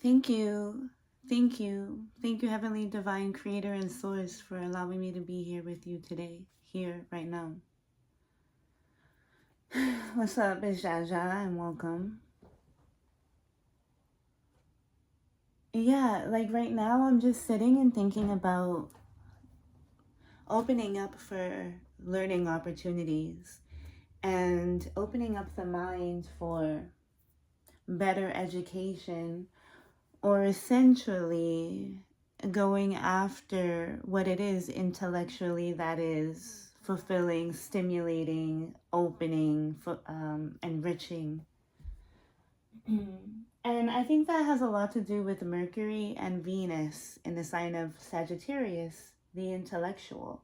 Thank you. Thank you. Thank you, Heavenly Divine Creator and Source, for allowing me to be here with you today, here, right now. What's up, it's Jaja, and welcome. Yeah, like right now, I'm just sitting and thinking about opening up for learning opportunities and opening up the mind for better education, or essentially going after what it is intellectually that is fulfilling, stimulating, opening, enriching. And I think that has a lot to do with Mercury and Venus in the sign of Sagittarius, the intellectual.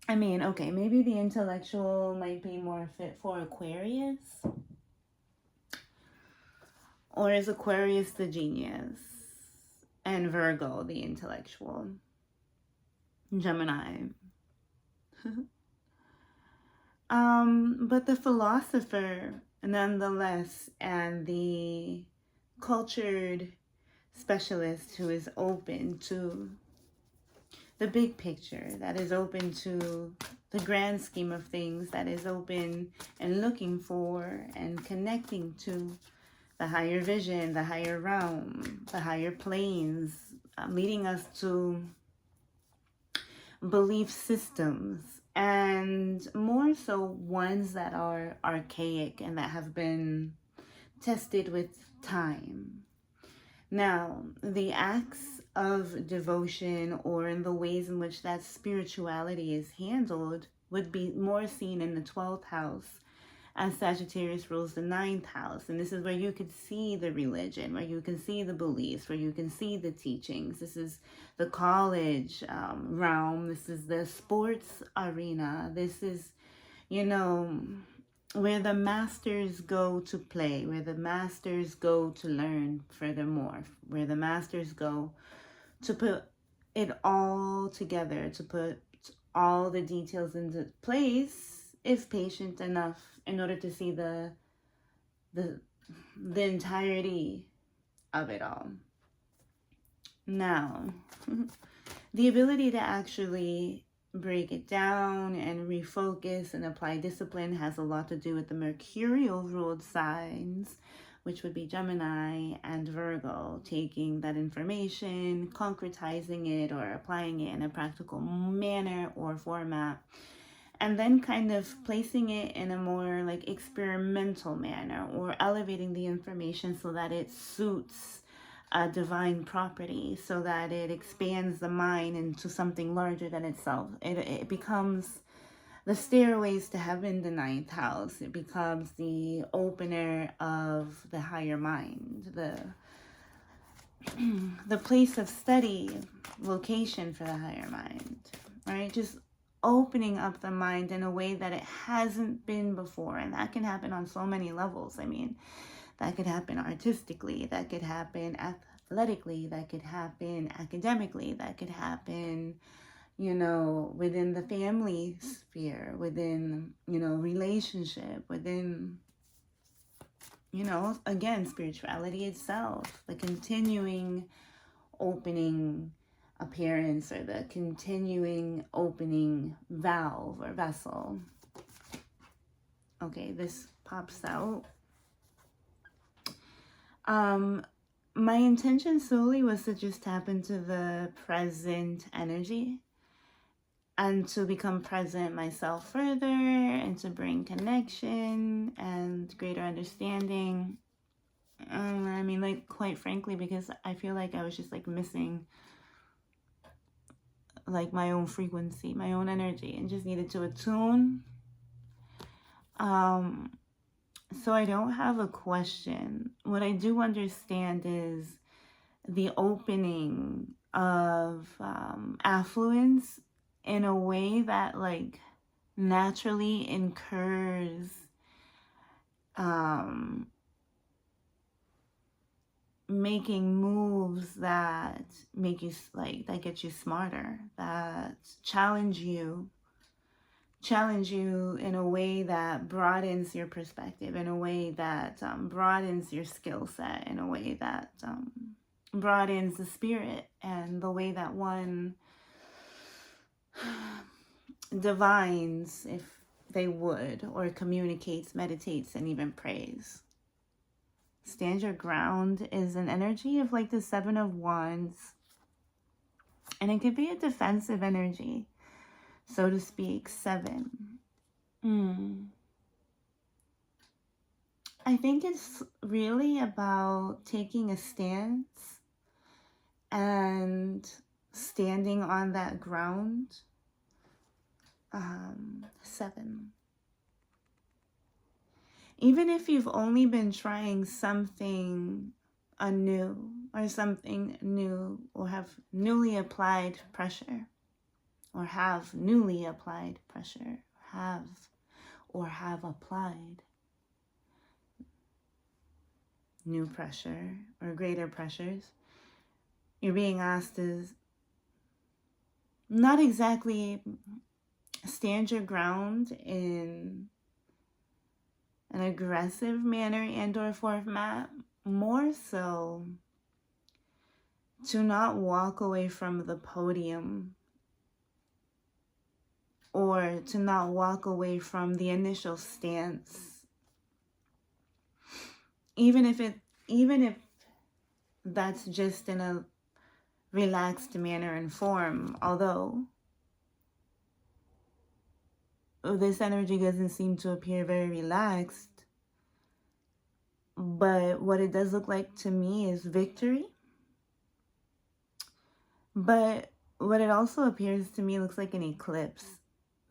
I mean, okay, maybe the intellectual might be more fit for Aquarius. Or is Aquarius the genius? And Virgo the intellectual? Gemini. But the philosopher, nonetheless, and the cultured specialist who is open to the big picture, that is open to the grand scheme of things, that is open and looking for and connecting to the higher vision, the higher realm, the higher planes, leading us to belief systems, and more so ones that are archaic and that have been tested with time. Now, the acts of devotion, or in the ways in which that spirituality is handled, would be more seen in the 12th house, as Sagittarius rules the 9th house. And this is where you could see the religion, where you can see the beliefs, where you can see the teachings. This is the college realm. This is the sports arena. This is, where the masters go to play, where the masters go to learn furthermore, where the masters go to put it all together, to put all the details into place, if patient enough, in order to see the entirety of it all. Now, the ability to actually break it down and refocus and apply discipline has a lot to do with the mercurial ruled signs, which would be Gemini and Virgo, taking that information, concretizing it, or applying it in a practical manner or format, and then kind of placing it in a more like experimental manner, or elevating the information so that it suits a divine property, so that it expands the mind into something larger than itself. It becomes the stairways to heaven, the 9th house. It becomes the opener of the higher mind, the place of study, location for the higher mind, right? Just opening up the mind in a way that it hasn't been before. And that can happen on so many levels. I mean, that could happen artistically, that could happen athletically, that could happen academically, that could happen, within the family sphere, within, relationship, within, again, spirituality itself, the continuing opening appearance, or the continuing opening valve or vessel. Okay, this pops out. My intention solely was to just tap into the present energy and to become present myself further, and to bring connection and greater understanding. I mean, like, quite frankly, because I feel like I was just like missing like my own frequency, my own energy, and just needed to attune. So I don't have a question. What I do understand is the opening of affluence in a way that like naturally incurs making moves that make you like, that get you smarter, that challenge you challenge you in a way that broadens your perspective, in a way that broadens your skill set, in a way that broadens the spirit and the way that one divines, if they would, or communicates, meditates, and even prays. Stand your ground is an energy of like the Seven of Wands, and it could be a defensive energy, so to speak. Seven. I think it's really about taking a stance and standing on that ground. Seven. Even if you've only been trying something anew or something new, or have newly applied pressure, or have newly applied pressure, have applied new pressure or greater pressures, you're being asked to not exactly stand your ground in an aggressive manner and or format, more so to not walk away from the podium, or to not walk away from the initial stance, even if that's just in a relaxed manner and form. Although this energy doesn't seem to appear very relaxed, but what it does look like to me is victory. But what it also appears to me looks like an eclipse.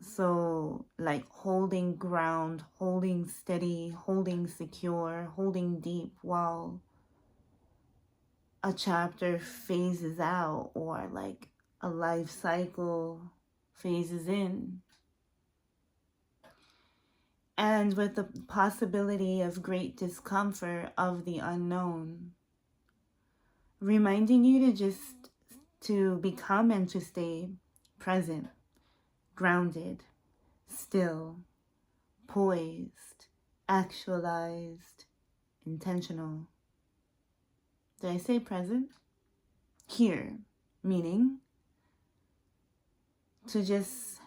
So like holding ground, holding steady, holding secure, holding deep while a chapter phases out, or like a life cycle phases in. And with the possibility of great discomfort of the unknown, reminding you to become and to stay present, grounded, still, poised, actualized, intentional. Did I say present? Here, meaning to just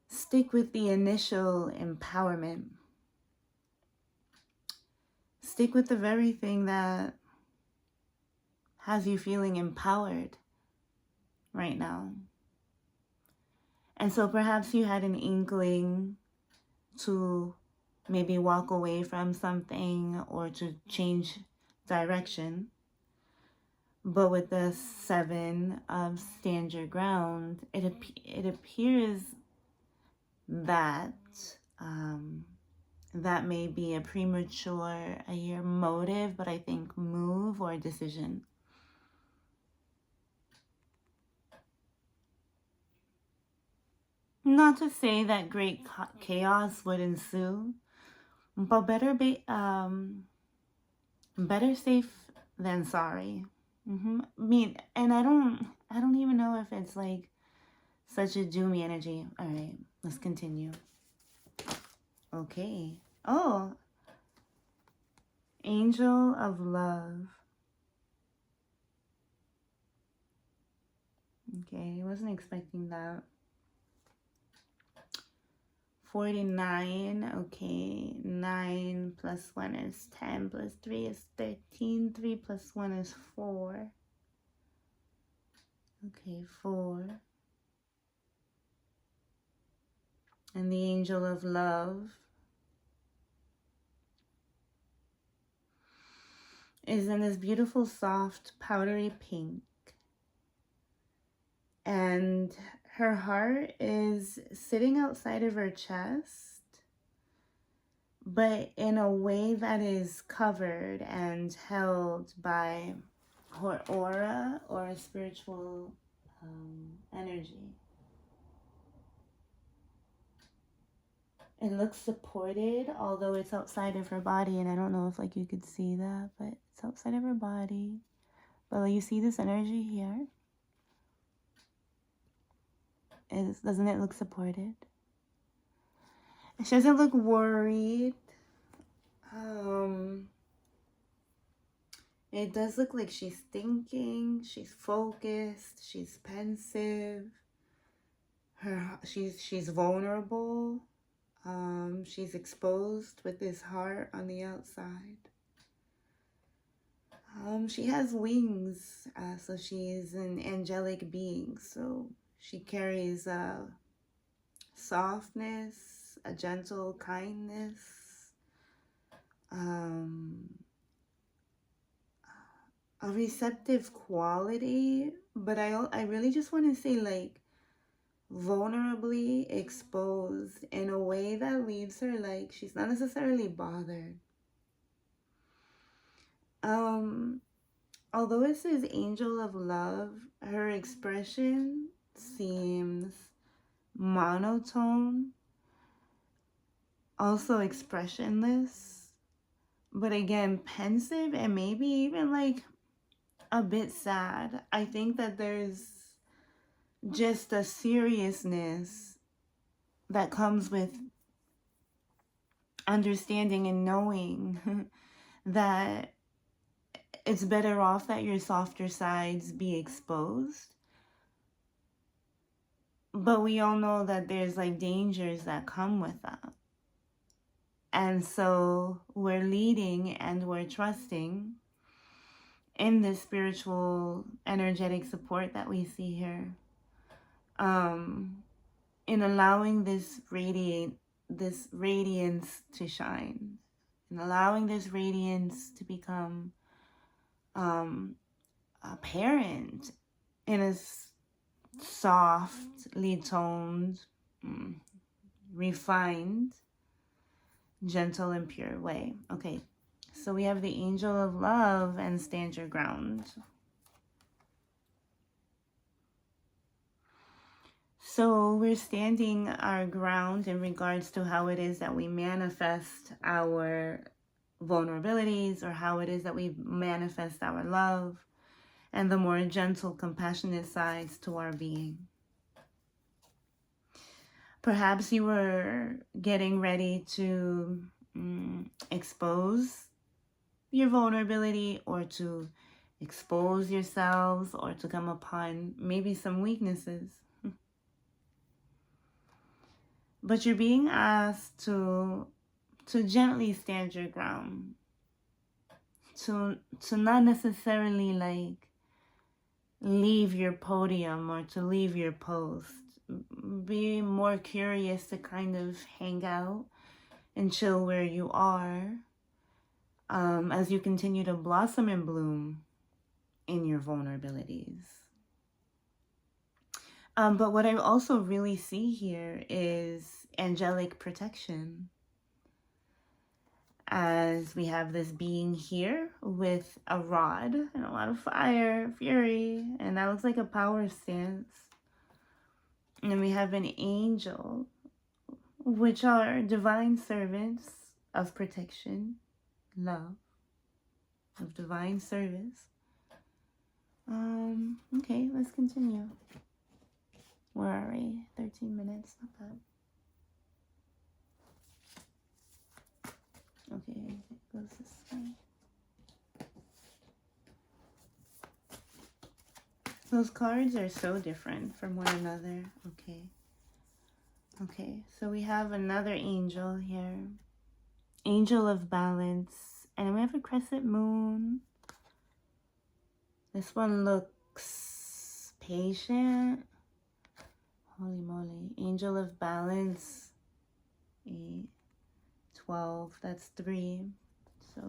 stick with the initial empowerment. Stick with the very thing that has you feeling empowered right now. And so perhaps you had an inkling to maybe walk away from something or to change direction. But with the Seven of stand your ground, it appears that that may be a premature your motive, but I think move or decision. Not to say that great chaos would ensue, but better safe than sorry. I mean, and I don't even know if it's like such a doomy energy. All right, let's continue. Okay. Oh, Angel of Love. Okay, I wasn't expecting that. 49. Okay, 9 plus 1 is 10 plus 3 is 13. 3 plus 1 is 4. Okay, 4. And the Angel of Love is in this beautiful, soft, powdery pink. And her heart is sitting outside of her chest, but in a way that is covered and held by her aura or a spiritual energy. It looks supported, although it's outside of her body, and I don't know if like you could see that, but it's outside of her body. But like, you see this energy here? Doesn't it look supported? She doesn't look worried. It does look like she's thinking, she's focused, she's pensive. She's vulnerable. She's exposed with this heart on the outside. She has wings, so she's an angelic being. So she carries softness, a gentle kindness, a receptive quality. But I really just want to say, like, vulnerably exposed in a way that leaves her like she's not necessarily bothered. Although it says angel of love, her expression seems monotone, also expressionless, but again pensive and maybe even like a bit sad. I think that there's just a seriousness that comes with understanding and knowing that it's better off that your softer sides be exposed. But we all know that there's like dangers that come with that. And so we're leading and we're trusting in this spiritual energetic support that we see here. In allowing this radiance to shine. And allowing this radiance to become apparent in a softly toned, refined, gentle and pure way. Okay, so we have the angel of love and stand your ground. So we're standing our ground in regards to how it is that we manifest our vulnerabilities, or how it is that we manifest our love and the more gentle, compassionate sides to our being. Perhaps you were getting ready to expose your vulnerability, or to expose yourselves, or to come upon maybe some weaknesses. But you're being asked to gently stand your ground, to not necessarily like leave your podium or to leave your post. Be more curious to kind of hang out and chill where you are, as you continue to blossom and bloom in your vulnerabilities. But what I also really see here is angelic protection, as we have this being here with a rod and a lot of fire, fury, and that looks like a power stance. And then we have an angel, which are divine servants of protection, love, of divine service. Okay, let's continue. Where are we? 13 minutes, not bad. Okay, it goes this way. Those cards are so different from one another. Okay, so we have another angel here. Angel of balance. And we have a crescent moon. This one looks patient. Holy moly. Angel of balance. 8, 12. That's 3. So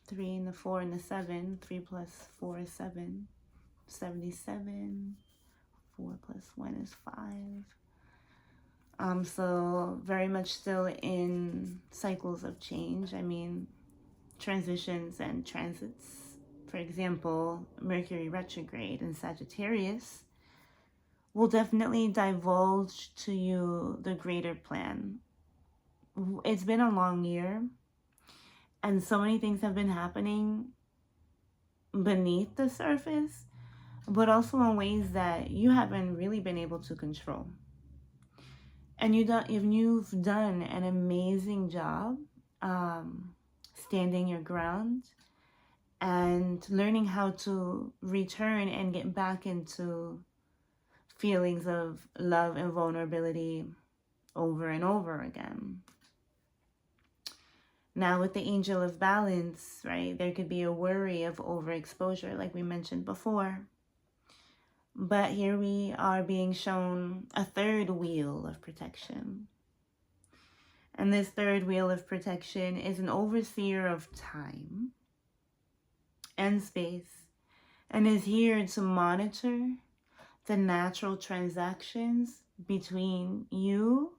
3 and the 4 and the 7. 3 plus 4 is 7. 77. 4 plus 1 is 5. So very much still in cycles of change. I mean, transitions and transits. For example, Mercury retrograde in Sagittarius will definitely divulge to you the greater plan. It's been a long year, and so many things have been happening beneath the surface, but also in ways that you haven't really been able to control. And you've done an amazing job standing your ground and learning how to return and get back into feelings of love and vulnerability over and over again. Now with the angel of balance, right, there could be a worry of overexposure like we mentioned before. But here we are being shown a third wheel of protection. And this third wheel of protection is an overseer of time and space, and is here to monitor the natural transactions between you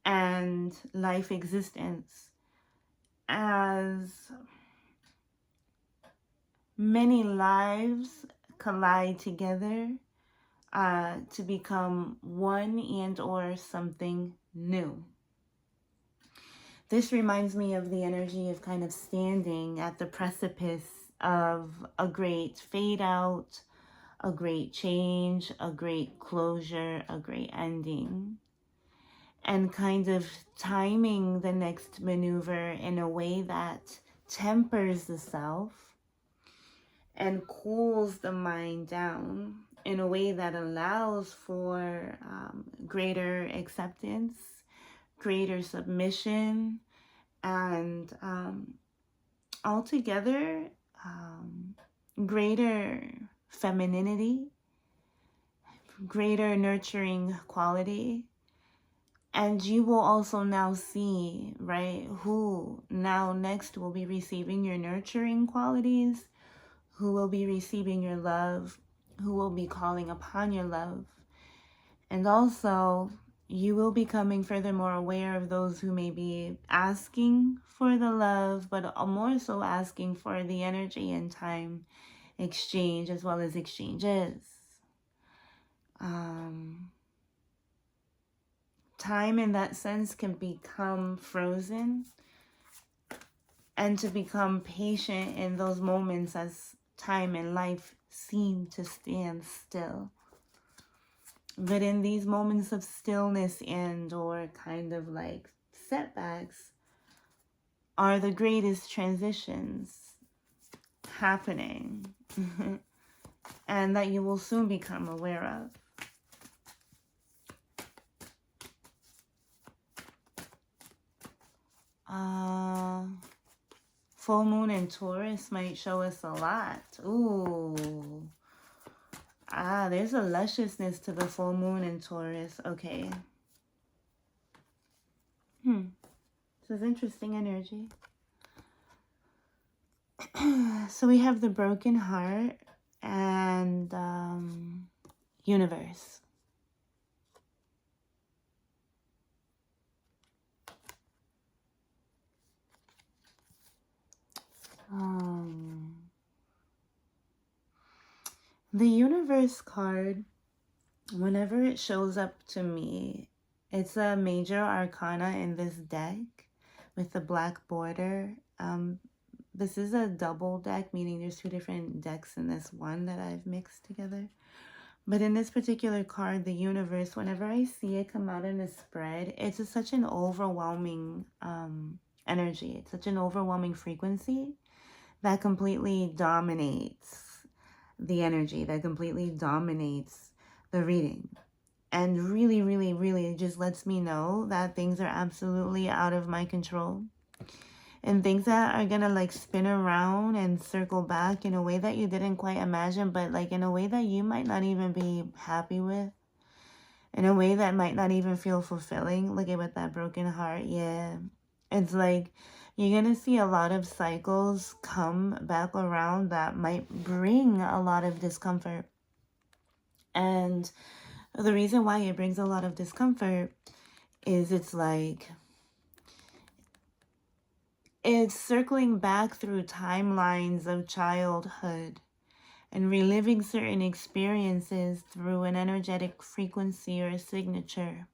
and life existence, as many lives collide together to become one and or something new. This reminds me of the energy of kind of standing at the precipice of a great fade out, a great change, a great closure, a great ending, and kind of timing the next maneuver in a way that tempers the self and cools the mind down in a way that allows for greater acceptance, greater submission, and altogether greater femininity, greater nurturing quality. And you will also now see, right, who now next will be receiving your nurturing qualities, who will be receiving your love, who will be calling upon your love. And also, you will be becoming furthermore aware of those who may be asking for the love, but more so asking for the energy and time exchange as well as exchanges. Time in that sense can become frozen, and to become patient in those moments as time and life seem to stand still. But in these moments of stillness and or kind of like setbacks are the greatest transitions happening and that you will soon become aware of. Full moon in Taurus might show us a lot. Ooh. There's a lusciousness to the full moon in Taurus. Okay. This is interesting energy. So we have the broken heart and universe. The universe card, whenever it shows up to me, it's a major arcana in this deck with the black border. This is a double deck, meaning there's two different decks in this one that I've mixed together. But in this particular card, the universe, whenever I see it come out in a spread, it's such an overwhelming energy. It's such an overwhelming frequency that completely dominates the energy, that completely dominates the reading. And really, really, really just lets me know that things are absolutely out of my control. And things that are gonna like spin around and circle back in a way that you didn't quite imagine, but like in a way that you might not even be happy with, in a way that might not even feel fulfilling. Look at with that broken heart. Yeah, it's like you're gonna see a lot of cycles come back around that might bring a lot of discomfort. And the reason why it brings a lot of discomfort is it's like it's circling back through timelines of childhood and reliving certain experiences through an energetic frequency or a signature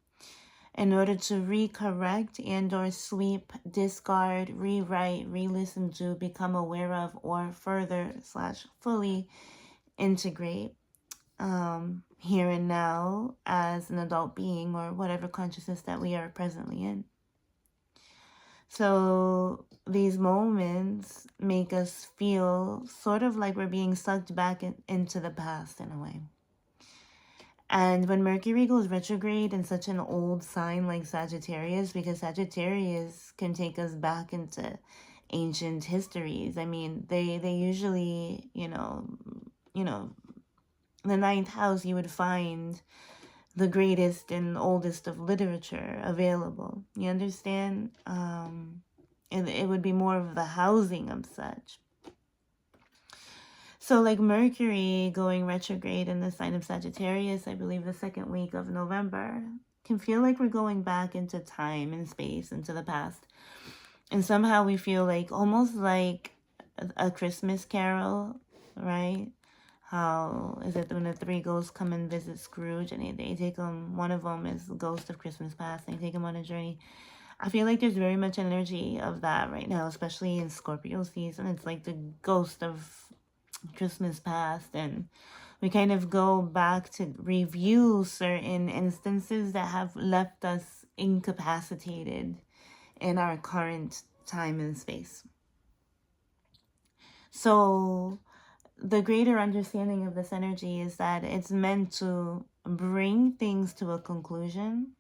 in order to recorrect and or sweep, discard, rewrite, re-listen to, become aware of, or further / fully integrate. here and now as an adult being or whatever consciousness that we are presently in. So these moments make us feel sort of like we're being sucked back into the past in a way. And when Mercury goes retrograde in such an old sign like Sagittarius, because Sagittarius can take us back into ancient histories. I mean, they usually, the ninth house, you would find the greatest and oldest of literature available. You understand? It would be more of the housing of such. So like Mercury going retrograde in the sign of Sagittarius, I believe the second week of November, can feel like we're going back into time and space, into the past. And somehow we feel like almost like a Christmas carol, right? How is it when the three ghosts come and visit Scrooge and they take him, one of them is the ghost of Christmas past, and they take him on a journey. I feel like there's very much energy of that right now, especially in Scorpio season. It's like the ghost of Christmas past, and we kind of go back to review certain instances that have left us incapacitated in our current time and space. So the greater understanding of this energy is that it's meant to bring things to a conclusion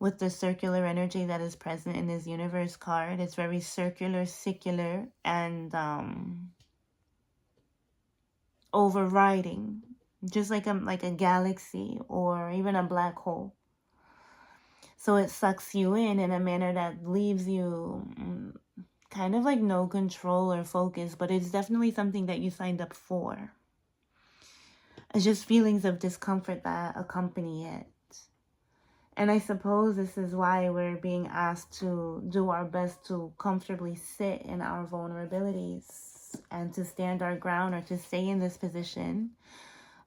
with the circular energy that is present in this universe card. It's very circular, secular, and overriding, just like a galaxy or even a black hole. So it sucks you in a manner that leaves you kind of like no control or focus, but it's definitely something that you signed up for. It's just feelings of discomfort that accompany it. And I suppose this is why we're being asked to do our best to comfortably sit in our vulnerabilities and to stand our ground, or to stay in this position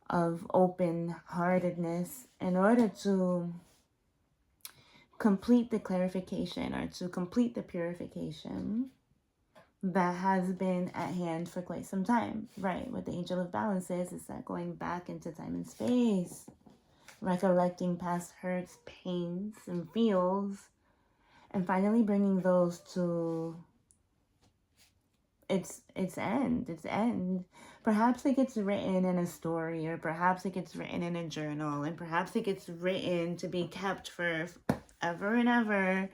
of open-heartedness in order to complete the clarification or to complete the purification that has been at hand for quite some time, right? What the Angel of Balances is that going back into time and space, recollecting past hurts, pains, and feels, and finally bringing those to its end. Perhaps it gets written in a story, or perhaps it gets written in a journal, and perhaps it gets written to be kept for ever and ever.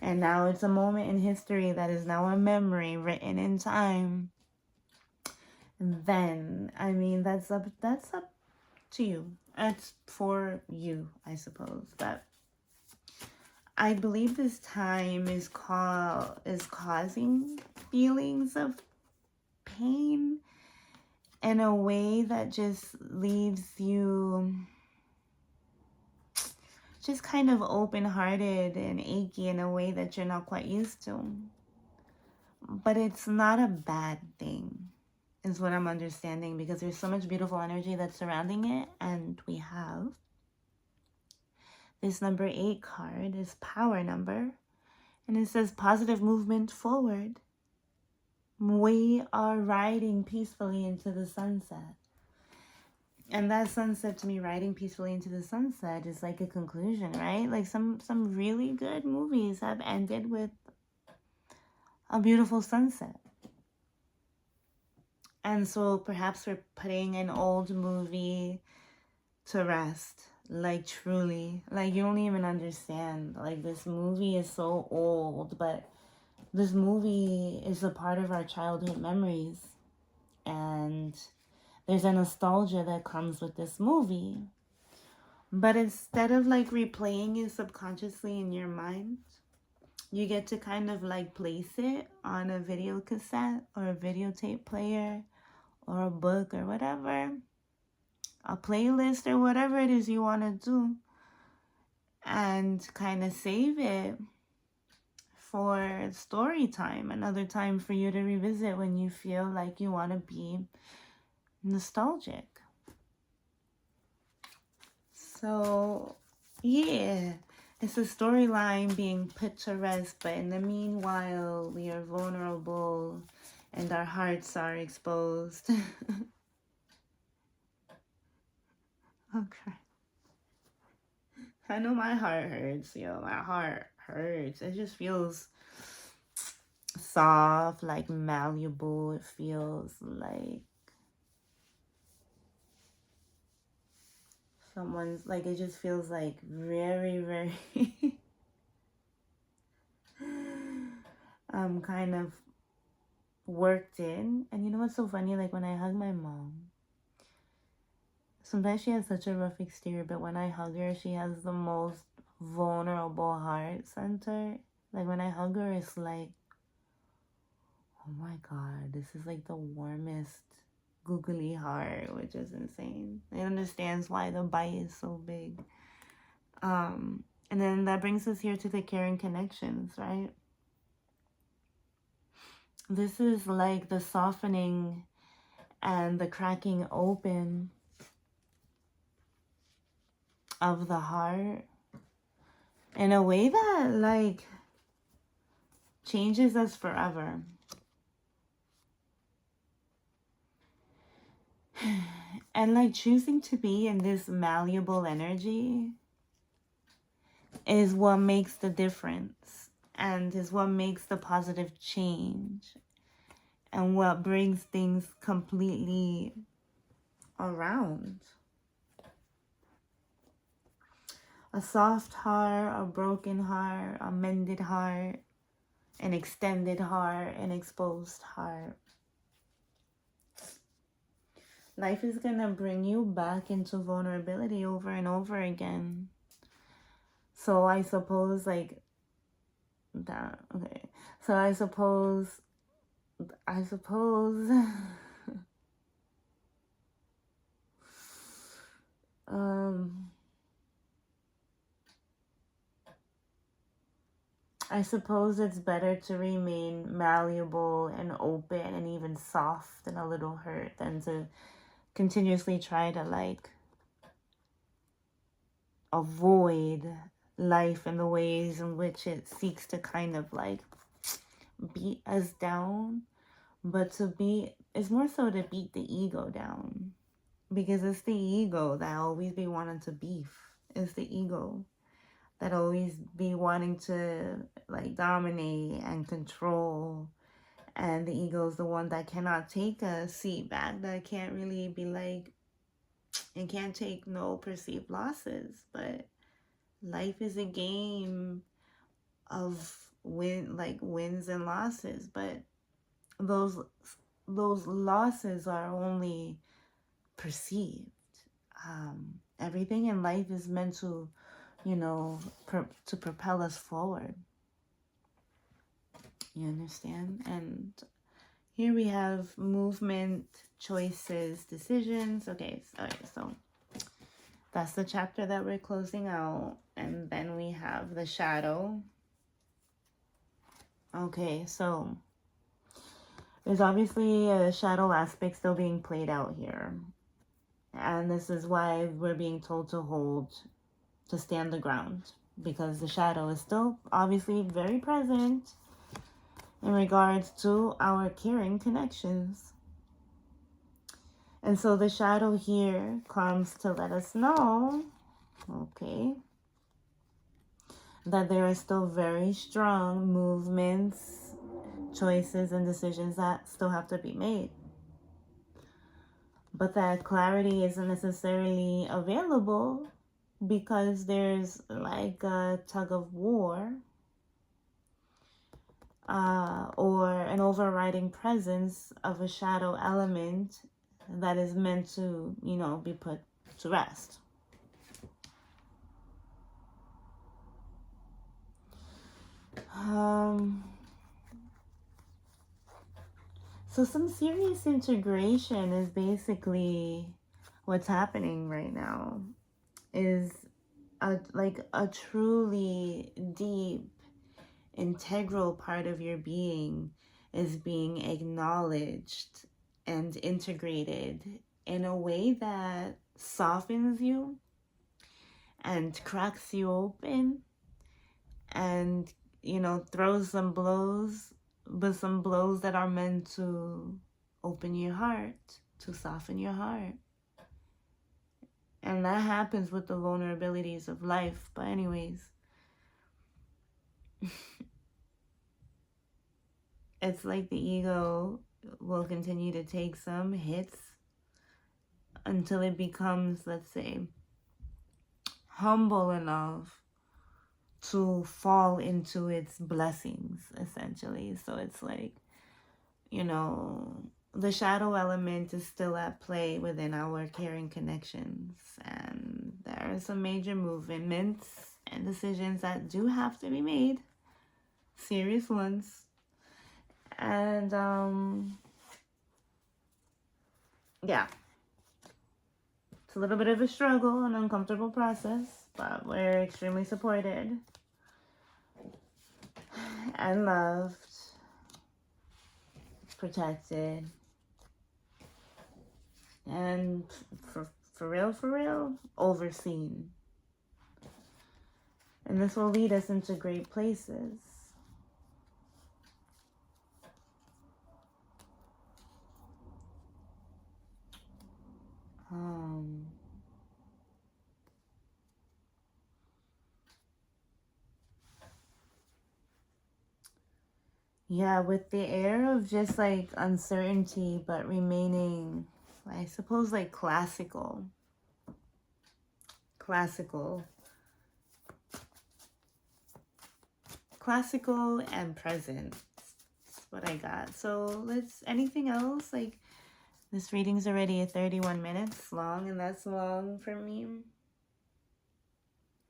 And now it's a moment in history that is now a memory written in time. And then, I mean, that's up to you. That's for you, I suppose. But I believe this time is causing feelings of pain in a way that just leaves you just kind of open-hearted and achy in a way that you're not quite used to. But it's not a bad thing, is what I'm understanding, because there's so much beautiful energy that's surrounding it. And we have this number 8 card, this power number, and it says positive movement forward. We are riding peacefully into the sunset. And that sunset, to me, riding peacefully into the sunset is like a conclusion, right? Like some really good movies have ended with a beautiful sunset. And so perhaps we're putting an old movie to rest. Like truly, like you don't even understand. Like this movie is so old, but this movie is a part of our childhood memories. And there's a nostalgia that comes with this movie. But instead of like replaying it subconsciously in your mind, you get to kind of like place it on a video cassette or a videotape player or a book or whatever, a playlist or whatever it is you want to do, and kind of save it for story time, another time for you to revisit when you feel like you want to be nostalgic. So yeah, it's a storyline being put to rest, but in the meanwhile we are vulnerable and our hearts are exposed. Okay. I know my heart hurts, yo. My heart hurts. It just feels soft, like malleable. It feels like someone's, like, it just feels like very, very kind of worked in. And you know what's so funny? Like, when I hug my mom, sometimes she has such a rough exterior, but when I hug her, she has the most vulnerable heart center. Like, when I hug her, it's like, oh my God, this is like the warmest googly heart, which is insane. It understands why the bite is so big. And then that brings us here to the caring connections, right? This is like the softening and the cracking open of the heart in a way that, like, changes us forever. And, like, choosing to be in this malleable energy is what makes the difference, and is what makes the positive change, and what brings things completely around. A soft heart, a broken heart, a mended heart, an extended heart, an exposed heart. Life is gonna bring you back into vulnerability over and over again. So I suppose, like, that, okay. So I suppose I suppose it's better to remain malleable and open and even soft and a little hurt than to continuously try to, like, avoid life in the ways in which it seeks to kind of, like, beat us down. But it's more so to beat the ego down, because it's the ego that always be wanting to beef. It's the ego that always be wanting to, like, dominate and control. And the ego is the one that cannot take a seat back, that can't really be like, and can't take no perceived losses. But life is a game of wins and losses. But those losses are only perceived. Everything in life is meant to, to propel us forward. You understand? And here we have movement, choices, decisions. Okay, so that's the chapter that we're closing out. And then we have the shadow. Okay, so there's obviously a shadow aspect still being played out here. And this is why we're being told to stand the ground. Because the shadow is still obviously very present in regards to our caring connections. And so the shadow here comes to let us know, okay, that there are still very strong movements, choices, and decisions that still have to be made. But that clarity isn't necessarily available because there's like a tug of war or an overriding presence of a shadow element that is meant to, be put to rest. So some serious integration is basically what's happening right now. Is a truly deep, integral part of your being is being acknowledged and integrated in a way that softens you and cracks you open and, throws some blows, but some blows that are meant to open your heart, to soften your heart. And that happens with the vulnerabilities of life. But anyways, it's like the ego will continue to take some hits until it becomes, let's say, humble enough to fall into its blessings, essentially. So it's like, you know, the shadow element is still at play within our caring connections. And there are some major movements and decisions that do have to be made. Serious ones. And, yeah. It's a little bit of a struggle, an uncomfortable process, but we're extremely supported and loved, protected, and for real, overseen. And this will lead us into great places. Yeah, with the air of just like uncertainty, but remaining, I suppose, like classical and present. That's what I got. So anything else? Like, this reading's already 31 minutes long, and that's long for me.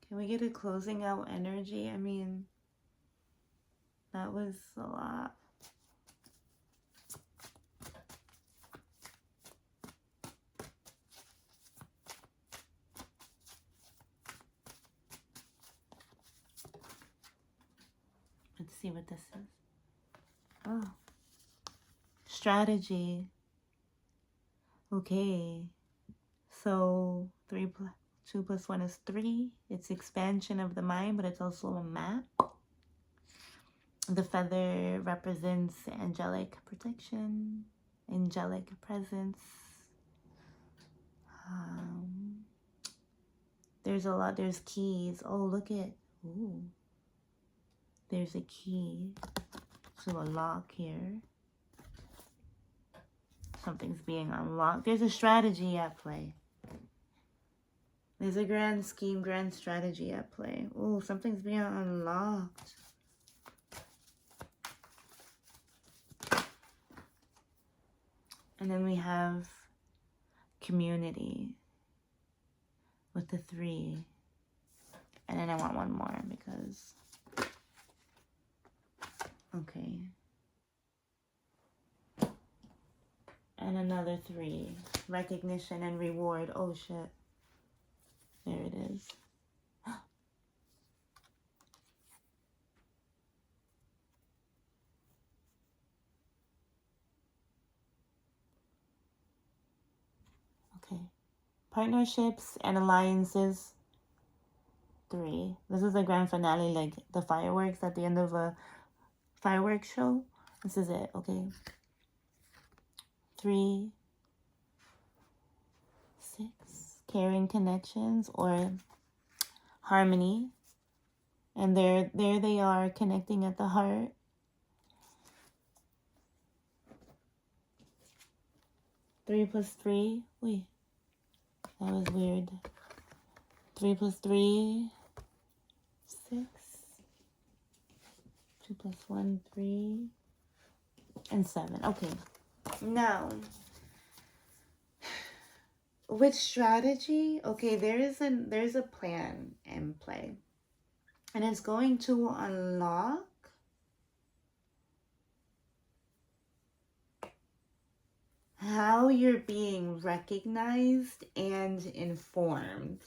Can we get a closing out energy? I mean, that was a lot. Let's see what this is. Oh. Strategy. Okay. So 2 + 1 is 3. It's expansion of the mind, but it's also a map. The feather represents angelic protection, angelic presence. There's keys. Oh, look at, ooh. There's a key to a lock here. Something's being unlocked. There's a strategy at play. There's a grand scheme, grand strategy at play. Oh, something's being unlocked. And then we have community with the 3. And then I want one more because, okay. And another 3. Recognition and reward. Oh, shit. There it is. Okay. Partnerships and alliances. 3. This is the grand finale, like the fireworks at the end of a fireworks show. This is it, okay? 3, 6. Caring connections or harmony. And there they are, connecting at the heart. 3 + 3. Wait, that was weird. 3 + 3, 6. 2 + 1, 3. And 7. Okay. Now, with strategy, okay, there's a plan in play. And it's going to unlock how you're being recognized and informed.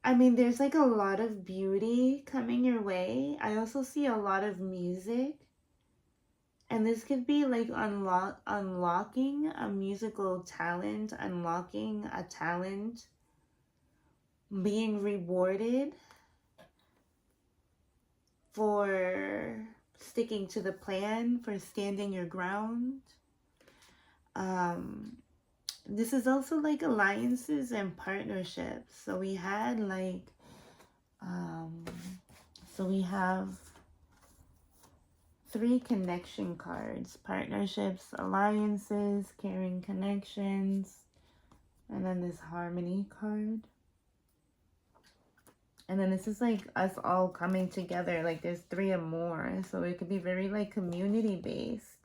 I mean, there's like a lot of beauty coming your way. I also see a lot of music. And this could be like unlocking a musical talent, unlocking a talent, being rewarded for sticking to the plan, for standing your ground. This is also like alliances and partnerships. So we had like, so we have 3 connection cards: partnerships, alliances, caring connections, and then this harmony card. And then this is like us all coming together. Like there's 3 or more. So it could be very like community based.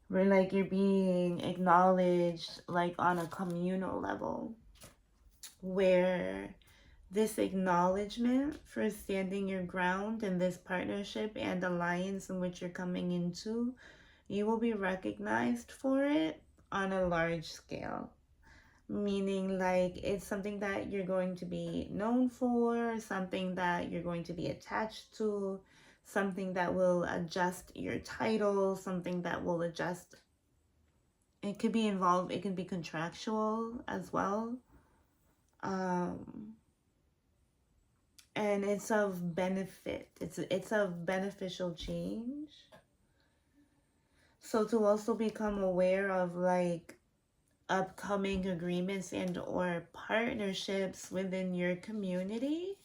Where like you're being acknowledged like on a communal level. Where this acknowledgement for standing your ground in this partnership and alliance in which you're coming into, you will be recognized for it on a large scale. Meaning like it's something that you're going to be known for, something that you're going to be attached to, something that will adjust your title, something that will adjust. It could be involved, it can be contractual as well. And it's of benefit. It's of beneficial change. So to also become aware of like upcoming agreements and or partnerships within your community,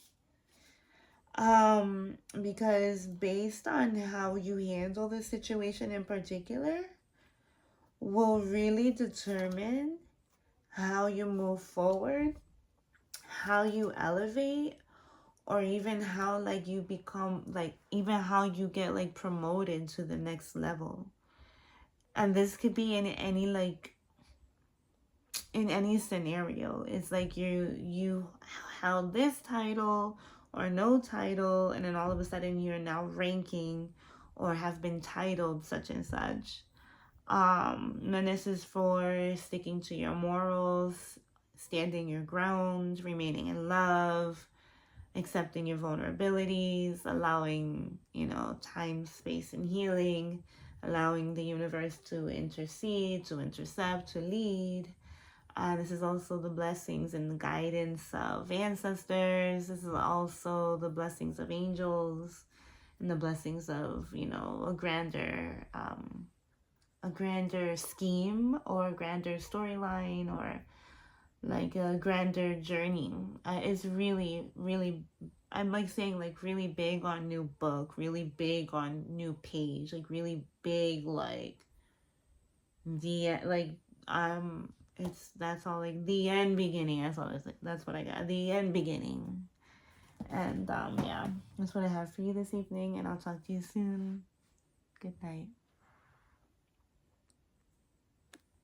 because based on how you handle the situation in particular will really determine how you move forward, how you elevate, or even how like you become like, even how you get like promoted to the next level. And this could be in any like, in any scenario. It's like you held this title or no title, and then all of a sudden you're now ranking or have been titled such and such. And this is for sticking to your morals, standing your ground, remaining in love, accepting your vulnerabilities, allowing, time, space, and healing, allowing the universe to intercede, to intercept, to lead. This is also the blessings and the guidance of ancestors. This is also the blessings of angels and the blessings of, a grander scheme or a grander storyline or like a grander journey. It's really, really, I'm like saying like really big on new book, really big on new page, like really big, like that's all like the end beginning. That's what I got. The end beginning. And yeah, that's what I have for you this evening, and I'll talk to you soon. Good night.